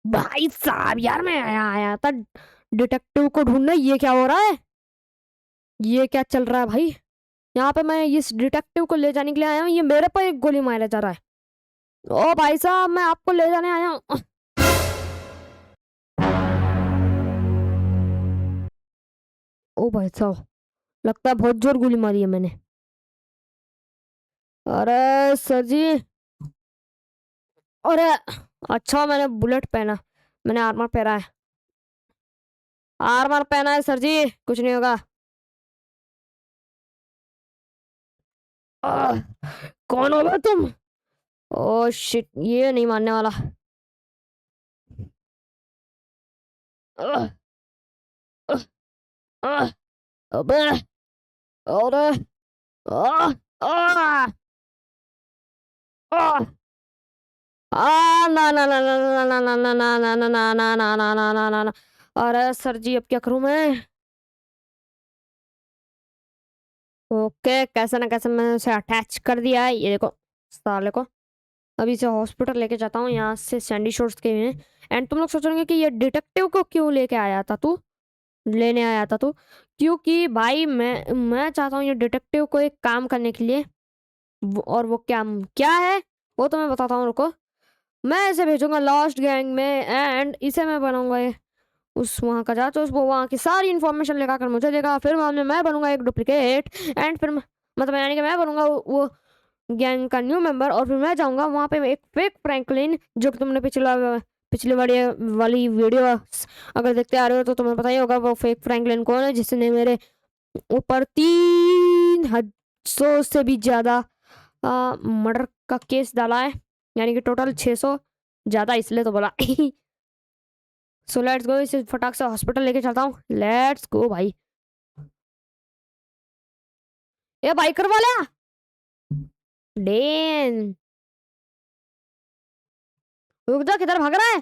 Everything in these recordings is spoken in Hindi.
भाई साहब यार, मैं आया आया था डिटेक्टिव को ढूंढने। ये क्या हो रहा है? ये क्या चल रहा है भाई? यहाँ पे मैं इस डिटेक्टिव को ले जाने के लिए आया हूँ, ये मेरे पर एक गोली मारा जा रहा है। ओ भाई साहब, मैं आपको ले जाने आया हूँ। ओ भाई साहब, लगता है बहुत जोर गोली मारी है मैंने। अरे सर जी। अरे अच्छा, मैंने बुलेट पहना, मैंने आर्मर पहना है। आर्मर पहना है सर जी, कुछ नहीं होगा। आह, कौन हो बे तुम? ओ शिट, ये नहीं मानने वाला। आह, आह, आह, अबे, अरे, आह, आह, आह, ना ना ना ना ना ना ना ना ना ना ना ना ना ना ना ना ना ना। अरे सर जी, अब क्या करूं मैं? ओके, कैसे ना कैसे मैंने उसे अटैच कर दिया है, ये देखो साले को। अभी इसे हॉस्पिटल लेके जाता हूँ, यहाँ से सैंडी शोर्स के हैं। एंड तुम लोग सोचोगे कि ये डिटेक्टिव को क्यों लेके आया था तू, लेने आया था तू? क्योंकि भाई मैं चाहता हूँ ये डिटेक्टिव को एक काम करने के लिए। और वो क्या क्या है वो तो मैं बताता हूँ, रुको। मैं इसे भेजूंगा लॉस्ट गैंग में, एंड इसे मैं बनाऊंगा उस वहाँ का जाता, उस वो वहाँ की सारी इन्फॉर्मेशन लेकर आकर मुझे देगा। फिर बाद में मैं बनूंगा एक डुप्लीकेट। एंड फिर मतलब यानी कि मैं बनूंगा वो गैंग का न्यू मेंबर। और फिर मैं जाऊंगा वहाँ पे एक फेक फ्रैंकलिन, जो कि तुमने पिछली वाली वाली वीडियो अगर देखते आ रहे हो तो तुम्हें पता ही होगा वो फेक फ्रैंकलिन कौन है, जिसने मेरे ऊपर 300 से भी ज्यादा मर्डर का केस डाला है। यानी कि टोटल 600 ज्यादा, इसलिए तो बोला। सो लेट्स गो, इसे फटाक से हॉस्पिटल लेके चलता हूँ। लेट्स गो भाई। ये बाइकर वाला डेन, रुक जा, किधर भाग रहा है?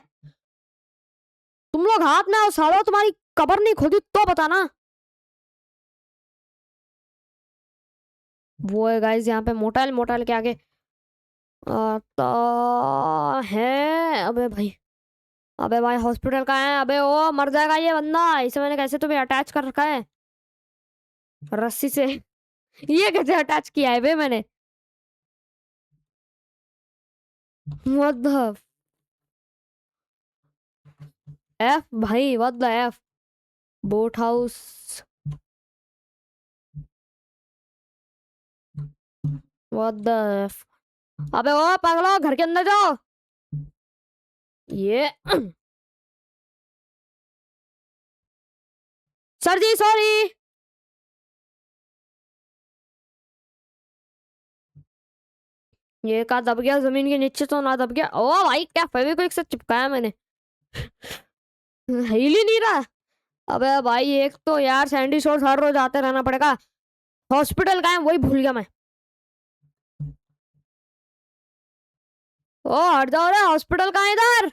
तुम लोग हाथ में आओ सालो, तुम्हारी कबर नहीं खोदी तो बताना। वो है गाइस, यहाँ पे मोटाइल मोटाइल के आगे आता है। अबे भाई, अबे भाई हॉस्पिटल का है। अबे ओ मर जाएगा ये बंदा, इसे मैंने कैसे तुम्हें अटैच कर रखा है रस्सी से। ये कैसे अटैच किया है बे मैंने? व्हाट द एफ भाई, what the F? Boat house, what the F? अबे ओ पागलो, घर के अंदर जाओ। ये सर जी सॉरी। ये कहा दब गया जमीन के नीचे, तो ना दब गया। ओ भाई, क्या फेविक्विक से चिपकाया मैंने? हिल ही नहीं रहा। अबे भाई, एक तो यार सैंडी शोर हर रोज आते रहना पड़ेगा। हॉस्पिटल का है वही भूल गया मैं। ओ हट जाओ रे, हॉस्पिटल का है इधर।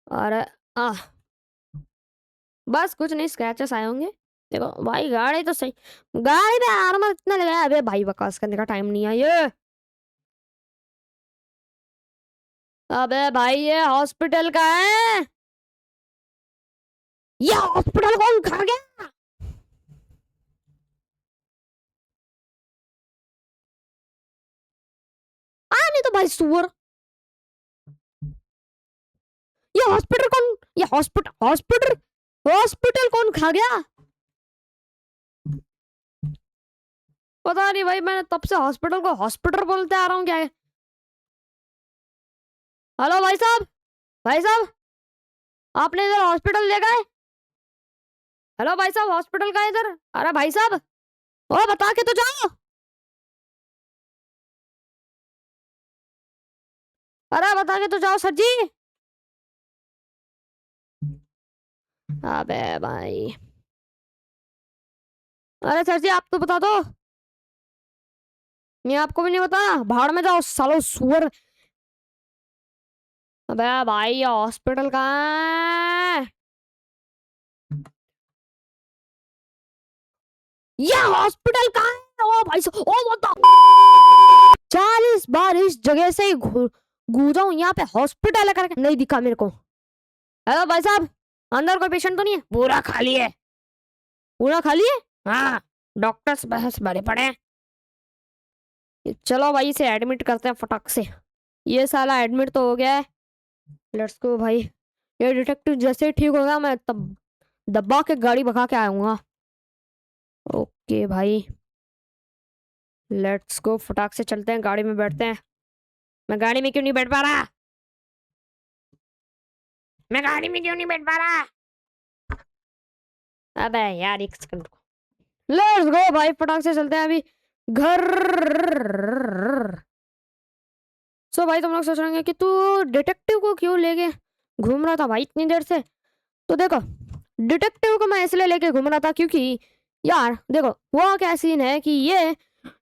अरे आह, बस कुछ नहीं, स्क्रैचेस आए होंगे। देखो भाई, गाड़ी तो सही, गाड़ी में आर्मर इतना लगाया। अबे भाई, बकवास करने का टाइम नहीं है ये। अबे भाई, ये हॉस्पिटल का है। ये हॉस्पिटल कौन खा गया? नहीं तो भाई सुअर, ये हॉस्पिटल कौन, ये हॉस्पिटल हॉस्पिटल हॉस्पिटल कौन खा गया? पता नहीं भाई, मैंने तब से हॉस्पिटल को हॉस्पिटल बोलते आ रहा हूँ, क्या है? हेलो भाई साहब, भाई साहब, आपने इधर हॉस्पिटल ले गए? हेलो भाई साहब, हॉस्पिटल का है इधर। अरे भाई साहब, ओ बता के तो जाओ। अरे बता के तो जाओ सर जी। अबे भाई, अरे सर जी आप तो बता दो। ये आपको भी नहीं पता? भाड़ में जाओ सालो सुअर। अबे भाई, ये हॉस्पिटल कहाँ है? ये हॉस्पिटल कहाँ है? ओ भाई साहब, ओ वो तो 40 बार इस जगह से ही गूंजा हूँ यहाँ पे, हॉस्पिटल है करके नहीं दिखा मेरे को। हेलो भाई साहब, अंदर कोई पेशेंट तो नहीं है? पूरा खाली है। पूरा खाली है? हाँ, डॉक्टर्स बहस भरे पड़े हैं। चलो भाई इसे एडमिट करते हैं फटाक से। ये साला एडमिट तो हो गया है। लेट्स गो भाई। ये डिटेक्टिव जैसे ही ठीक होगा मैं तब दबा के गाड़ी भगा के आऊंगा। ओके भाई, लेट्स गो, फटाक से चलते हैं, गाड़ी में बैठते हैं। मैं गाड़ी में क्यों नहीं बैठ पा रहा? मैं गाड़ी में क्यों नहीं बैठ पा रहा? अबे यार, एक सेकंड। लेट्स गो भाई, फटाक से चलते हैं अभी घर। सो भाई तुम लोग सोच रहे होंगे कि तू डिटेक्टिव को क्यों लेके घूम रहा था भाई इतनी देर से। तो देखो, डिटेक्टिव को मैं इसलिए लेके घूम रहा था क्योंकि यार देखो, वो क्या सीन है कि ये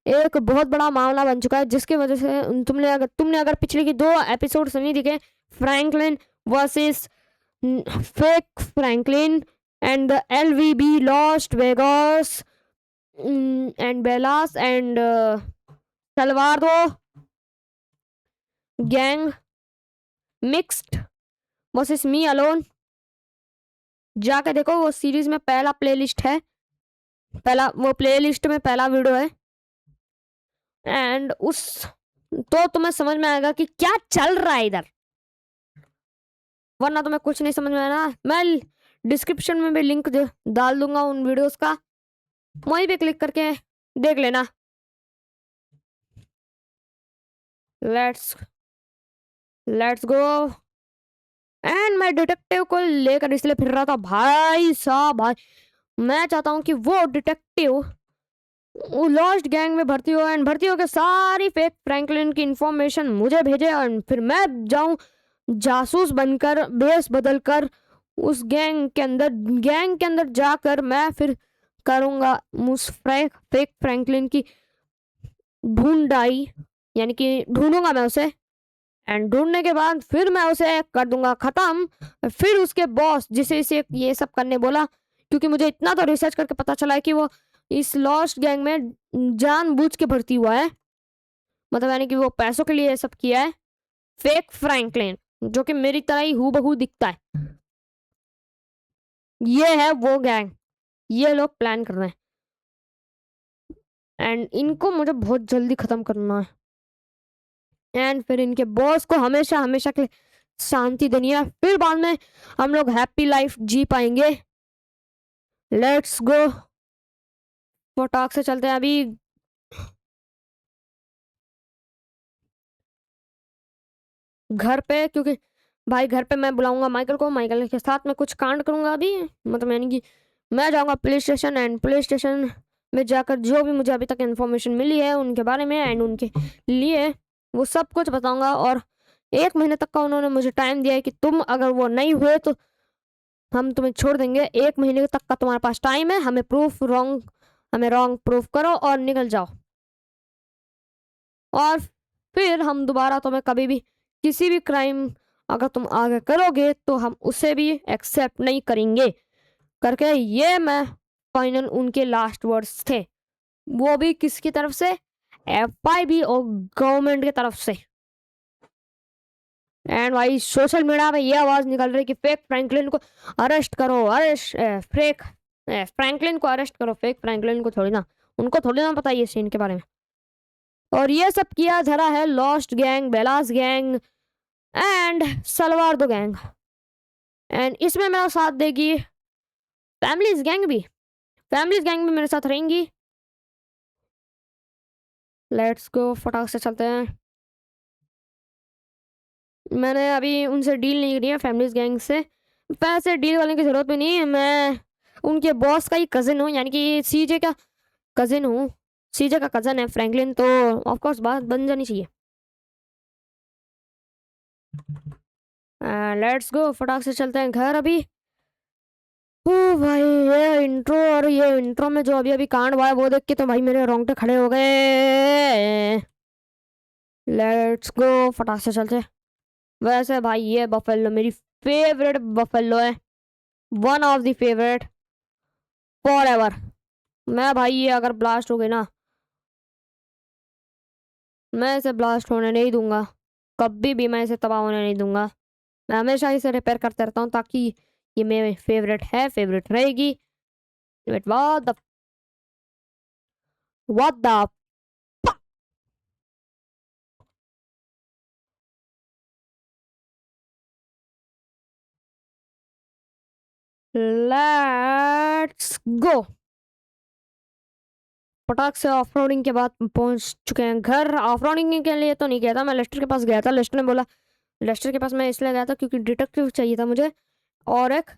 एक बहुत बड़ा मामला बन चुका है, जिसकी वजह से तुमने अगर पिछले की 2 एपिसोड नहीं दिखे, Franklin versus fake Franklin and the LVB lost Vagos and Ballas and Salvado gang mixed versus me alone, जाके देखो वो सीरीज में पहला प्लेलिस्ट है, पहला वो प्लेलिस्ट में पहला वीडियो है। एंड उस तो तुम्हें समझ में आएगा कि क्या चल रहा है इधर, वरना तुम्हें कुछ नहीं समझ में आना। मैं डिस्क्रिप्शन में भी लिंक डाल दूंगा उन वीडियोस का, वहीं पे क्लिक करके देख लेना। Let's let's go. एंड मैं डिटेक्टिव को लेकर इसलिए फिर रहा था भाई साहब, भाई मैं चाहता हूँ कि वो डिटेक्टिव लॉस्ट गैंग में भर्ती हो एंड भर्ती होकर सारी फेक फ्रैंकलिन की इंफॉर्मेशन मुझे भेजे, और फिर मैं जाऊं जासूस बनकर, बेस बदलकर उस गैंग के अंदर जाकर मैं फिर करूंगा उस फेक फ्रैंकलिन की ढूंढाई, यानी कि ढूंढूंगा मैं उसे। एंड ढूंढने के बाद फिर मैं उसे कर दूंगा खत्म। फिर उसके बॉस जिसे इसे ये सब करने बोला, क्योंकि मुझे इतना तो रिसर्च करके पता चला है कि वो इस लॉस्ट गैंग में जानबूझ के भर्ती हुआ है, मतलब यानी कि वो पैसों के लिए ये सब किया है। फेक फ्रैंकलिन जो कि मेरी तरह ही हूबहू दिखता है, ये है वो गैंग, ये लोग प्लान कर रहे हैं एंड इनको मुझे बहुत जल्दी खत्म करना है। एंड फिर इनके बॉस को हमेशा हमेशा के लिए शांति देनी है, फिर बाद में हम लोग हैप्पी लाइफ जी पाएंगे। लेट्स गो, फटाक से चलते हैं अभी घर पे, क्योंकि भाई घर पे मैं बुलाऊंगा माइकल को, माइकल के साथ में कुछ कांड करूंगा अभी, मतलब यानी कि मैं जाऊंगा police station and police station में जाकर जो भी मुझे अभी तक इन्फॉर्मेशन मिली है उनके बारे में एंड उनके लिए वो सब कुछ बताऊंगा। और 1 महीने तक का उन्होंने मुझे टाइम दिया है कि तुम अगर वो नहीं हुए तो हम तुम्हें छोड़ देंगे। 1 महीने तक का तुम्हारे पास टाइम है, हमें रॉन्ग प्रूफ करो और निकल जाओ, और फिर हम दोबारा तुम्हें कभी भी किसी भी क्राइम अगर तुम आगे करोगे तो हम उसे भी एक्सेप्ट नहीं करेंगे करके, ये मैं फाइनल उनके लास्ट वर्ड्स थे, वो भी किसकी तरफ से? एफआईबी और गवर्नमेंट की तरफ से। एंड भाई सोशल मीडिया पे ये आवाज निकल रही कि फेक फ्रैंकलिन को अरेस्ट करो, फेक फ्रैंकलिन को अरेस्ट करो, फेक फ्रैंकलिन को थोड़ी ना, उनको थोड़ी ना पता ये सीन के बारे में। और ये सब किया धरा है lost gang, Ballas gang and सलवार गैंग, एंड इसमें मेरा साथ देगी फैमिलीज गैंग भी मेरे साथ रहेंगी। लेट्स गो, फटाक से चलते हैं। मैंने अभी उनसे डील नहीं करी है फैमिलीज गैंग से, पैसे डील करने की जरूरत भी नहीं है, मैं उनके बॉस का ही कजिन हूँ, यानी कि सीजे का कजिन हूँ, सीजे का कजन है फ्रैंकलिन, तो ऑफ कोर्स बात बन जानी चाहिए। लेट्स गो, फटाक से चलते हैं घर अभी। ओ भाई, ये इंट्रो में जो अभी अभी कांड हुआ है वो देख के तो भाई मेरे रोंगटे खड़े हो गए। लेट्स गो, फटाक से चलते हैं। वैसे भाई ये बफेलो मेरी फेवरेट बफेलो है, one of the favourite for ever. मैं भाई ये अगर ब्लास्ट हो गई ना, मैं इसे ब्लास्ट होने नहीं दूंगा कभी भी मैं इसे तबाह होने नहीं दूंगा। मैं हमेशा इसे रिपेयर करते रहता हूँ ताकि ये मेरी फेवरेट है, फेवरेट रहेगी। Wait, what the let's go. फटाक से ऑफ रोडिंग के बाद पहुंच चुके हैं घर। ऑफ रोडिंग के लिए तो नहीं गया था, मैं लेस्टर के पास गया था। लेस्टर ने बोला, लेस्टर के पास मैं इसलिए गया था क्योंकि डिटेक्टिव चाहिए था मुझे, और एक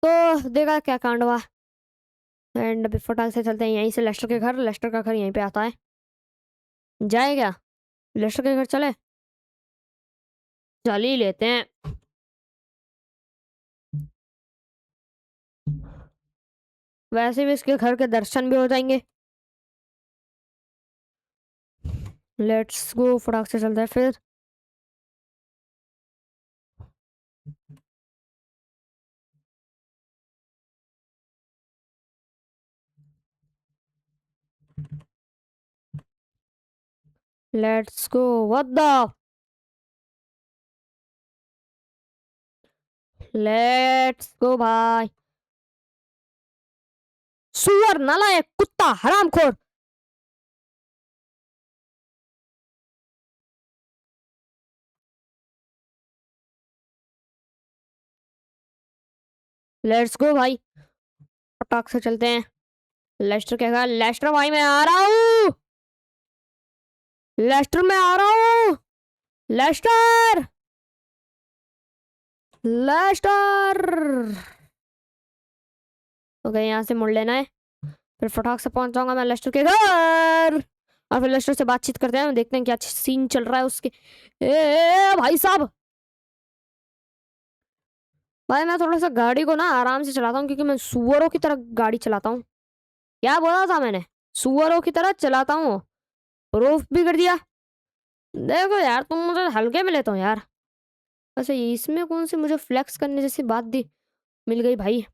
तो देखा क्या कांड हुआ। एंड अभी फटाक से चलते हैं यहीं से लेस्टर के घर। लेस्टर का घर यहीं पे आता है। जाए क्या लेस्टर के घर? चले, चल ही लेते हैं। वैसे भी इसके घर के दर्शन भी हो जाएंगे। लेट्स गो, फटाक से चलते हैं फिर। Let's go. What the, let's गो भाई। सुअर, नालायक, कुत्ता, हरामखोर। लेट्स गो भाई, फटाक से चलते हैं लेस्टर के घर। लेस्टर भाई मैं आ रहा हूँ। लेस्टर मैं आ रहा हूँ। Lester, Lester. ओके, यहाँ से मुड़ लेना है, फिर फटाक से पहुंच जाऊंगा मैं लेस्टर के घर। और फिर लेस्टर से बातचीत करते हैं, देखते हैं क्या सीन चल रहा है उसके। भाई साहब, भाई मैं थोड़ा सा गाड़ी को ना आराम से चलाता हूँ क्योंकि मैं सुअरों की तरह गाड़ी चलाता हूँ। क्या बोला था मैंने? सुअरों की तरह चलाता हूँ। प्रूफ भी कर दिया। देखो यार, तुम मुझे हल्के में लेते हो यार। वैसे इसमें कौन सी मुझे फ्लेक्स करने जैसी बात दी मिल गई भाई?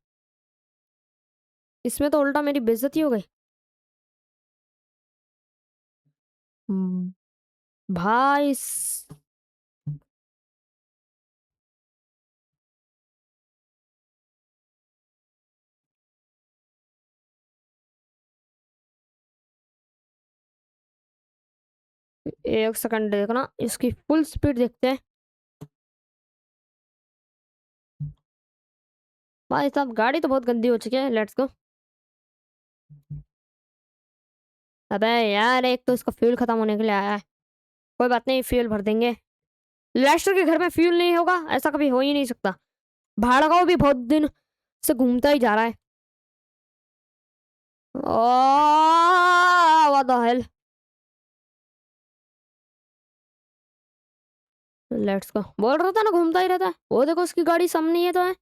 इसमें तो उल्टा मेरी बेइज्जती हो गई। हम्म, भाई एक सेकंड देखना, इसकी फुल स्पीड देखते हैं। भाई साहब, गाड़ी तो बहुत गंदी हो चुकी है। Let's go. अबे यार, एक तो इसका फ्यूल खत्म होने के लिए आया है। कोई बात नहीं, फ्यूल भर देंगे। लेस्टर के घर में फ्यूल नहीं होगा, ऐसा कभी हो ही नहीं सकता। भाड़गांव भी बहुत दिन से घूमता ही जा रहा है। What the hell. Let's go. बोल रहा था ना घूमता ही रहता है। वो देखो, उसकी गाड़ी सामने ही है तो है,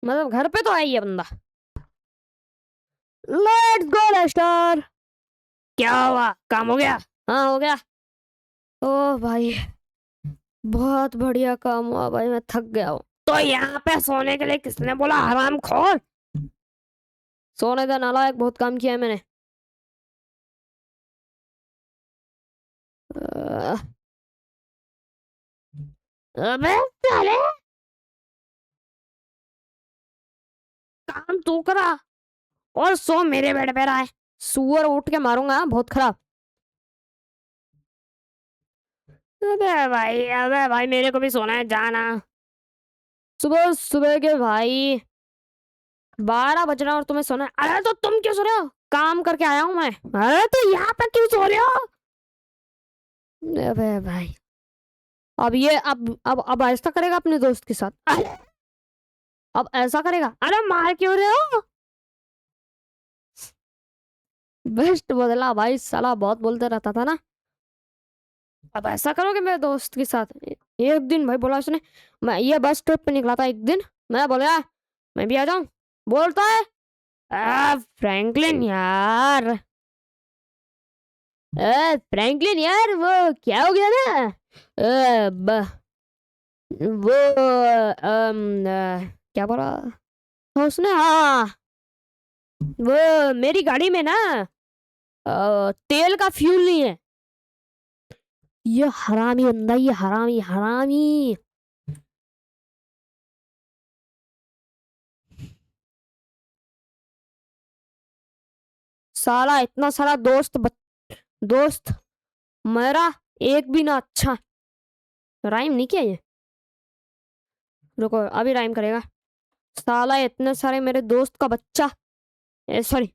मतलब घर पे तो है ही है बंदा। Let's go Leicester. क्या हुआ, काम हो गया? हाँ हो गया। ओ भाई, बहुत बढ़िया काम हुआ भाई, मैं थक गया हूँ। तो यहाँ पे सोने के लिए किसने बोला, हराम खोर? सोने का नालायक, बहुत काम किया है मैंने। अह, अबे साले, काम तू करा और सो मेरे बेड पे रहा है। सुअर उठ के मारूंगा बहुत खराब। अबे भाई मेरे को भी सोना है, जाना। सुबह सुबह के भाई 12 बज रहा है और तुम्हें सोना है? अरे तो तुम क्यों सो रहे हो? काम करके आया हूं मैं। अरे तो यहाँ पे क्यों सो रहे हो? अबे भाई, अब ये अब ऐसा करेगा अपने दोस्त के साथ? अरे, अब ऐसा करेगा? अरे मार क्यों रहे हो? बेस्ट बदला भाई, साला बहुत बोलते रहता था ना। अब ऐसा करोगे मेरे दोस्त के साथ? एक दिन भाई बोला उसने, मैं ये बस ट्रिप पे निकला था एक दिन, मैं बोला मैं भी आ जाऊं। बोलता है फ्रैंकलिन यार, फ्रैंकलिन यार, वो क्या हो गया ना, वो क्या बोला उसने? हाँ, वो मेरी गाड़ी में ना तेल का फ्यूल नहीं है। ये हरामी बंदा, ये हरामी हरामी। साला इतना सारा दोस्त मेरा एक भी ना अच्छा। राइम नहीं किया ये, रुको अभी राइम करेगा। साला इतने सारे मेरे दोस्त का बच्चा, सॉरी,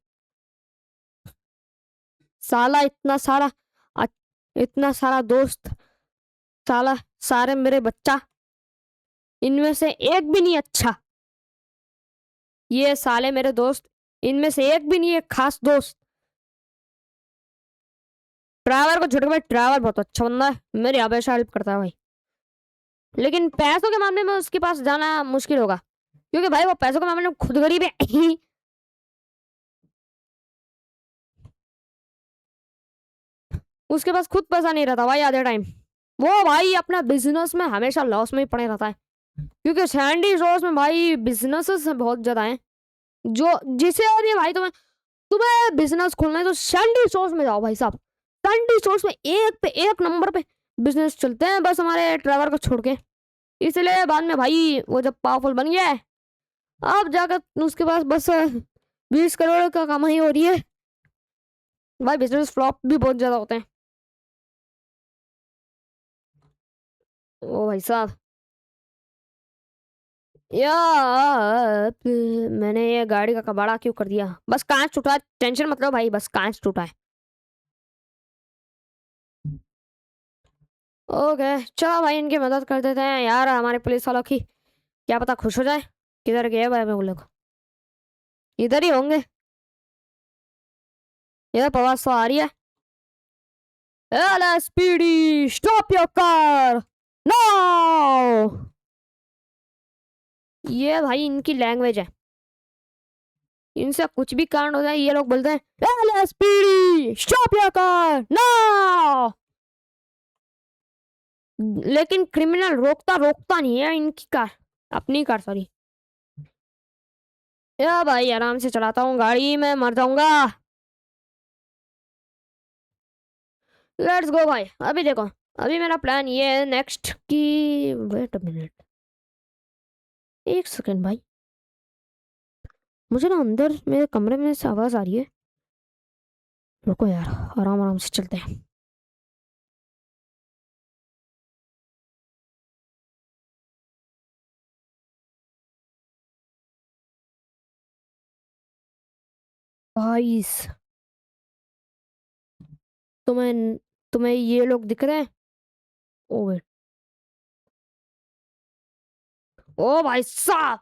साला अ- इतना सारा दोस्त, साला सारे मेरे बच्चा, इनमें से एक भी नहीं अच्छा। ये साले मेरे दोस्त, इनमें से एक भी नहीं है खास दोस्त। ड्राइवर को छोड़ के भाई, ड्राइवर बहुत अच्छा बंदा है, मेरी हमेशा हेल्प करता है भाई। लेकिन पैसों के मामले में उसके पास जाना मुश्किल होगा, क्योंकि भाई वो पैसों के मामले में खुद गरीब है। उसके पास खुद पैसा नहीं रहता भाई आधे टाइम। वो भाई अपना बिजनेस में हमेशा लॉस में ही पड़े रहता है, क्योंकि सैंडी शोर्स में भाई बिजनेसेस बहुत ज्यादा हैं। जो जिसे भी भाई तुम्हें तुम्हें बिजनेस खोलना है तो सैंडी शोर्स में जाओ भाई साहब। सैंडी शोर्स में एक पे एक नंबर पे बिजनेस चलते हैं, बस हमारे ड्राइवर को छोड़ के। इसलिए बाद में भाई वो जब पावरफुल बन गया है, अब जाकर उसके पास बस 20 करोड़ का कमाई हो रही है। भाई बिजनेस फ्लॉप भी बहुत ज्यादा होते हैं। ओ भाई साहब, यार मैंने ये गाड़ी का कबाड़ा क्यों कर दिया? बस कांच टूटा है, टेंशन मत लो भाई, बस कांच टूटा है। ओके चलो भाई, इनकी मदद कर देते हैं यार, हमारे पुलिस वालों की क्या पता खुश हो जाए। किधर गए भाई मैं लोग? इधर ही होंगे। इधर प्रवास तो आ रही है। LSPD stop your car now. ये भाई इनकी लैंग्वेज है, इनसे कुछ भी कांड हो जाए ये लोग बोलते हैं LSPD stop your car now. लेकिन क्रिमिनल रोकता रोकता नहीं है इनकी कार, अपनी कार सॉरी। या भाई आराम से चलाता हूँ गाड़ी, मैं मर जाऊंगा। लेट्स गो भाई। अभी देखो, अभी मेरा प्लान ये है नेक्स्ट की, वेट अ मिनट, एक सेकंड भाई, मुझे ना अंदर मेरे कमरे में से आवाज आ रही है। रुको यार, आराम आराम से चलते हैं। भाई तुम्हें तुम्हें ये लोग दिख रहे हैं? ओ वेट, ओ भाई साहब,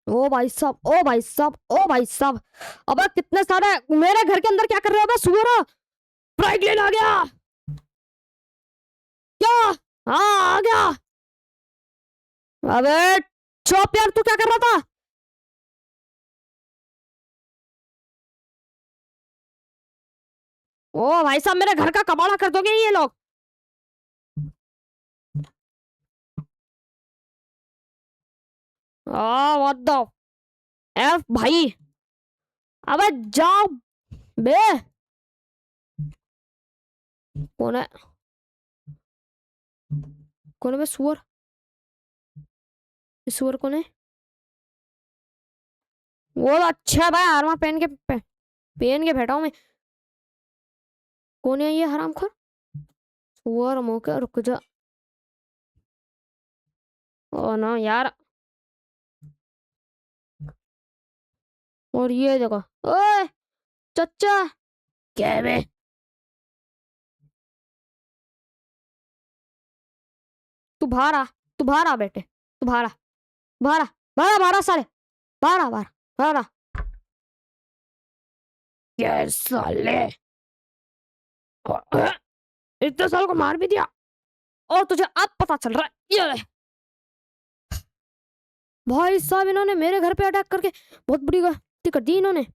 ओ भाई साहब, ओ भाई साहब, ओ भाई साहब। अबे कितने सारे मेरे घर के अंदर क्या कर रहे हो बे सुअरा? फ्रैंकलिन आ गया क्या? हाँ आ गया। अबे चुप यार, तू क्या कर रहा था? ओ भाई साहब, मेरे घर का कबाड़ा कर दोगे ये लोग? आ व्हाट द एफ भाई। अबे जाओ बे। कौन है? कौन है बे सुअर? ये सुअर कौन है? वो तो अच्छा है भाई, आर्मर पहन के बैठा हूं मैं। कौन है ये हरामखोर? सुअर मौके रुक जा। ओ ना यार। और ये देखो, ओए चचा, क्या है बे? तू बाहर आ, तू बाहर आ बेटे, तू बाहर आ, बाहर आ, बाहर आ, बाहर आ साले, बाहर आ, बाहर बाहर आ। क्या साले, इतने सालों को मार भी दिया और तुझे अब पता चल रहा है? ये ले। भाई साहब, इन्होंने मेरे घर पे अटैक करके बहुत बड़ी गलती कर दी इन्होंने।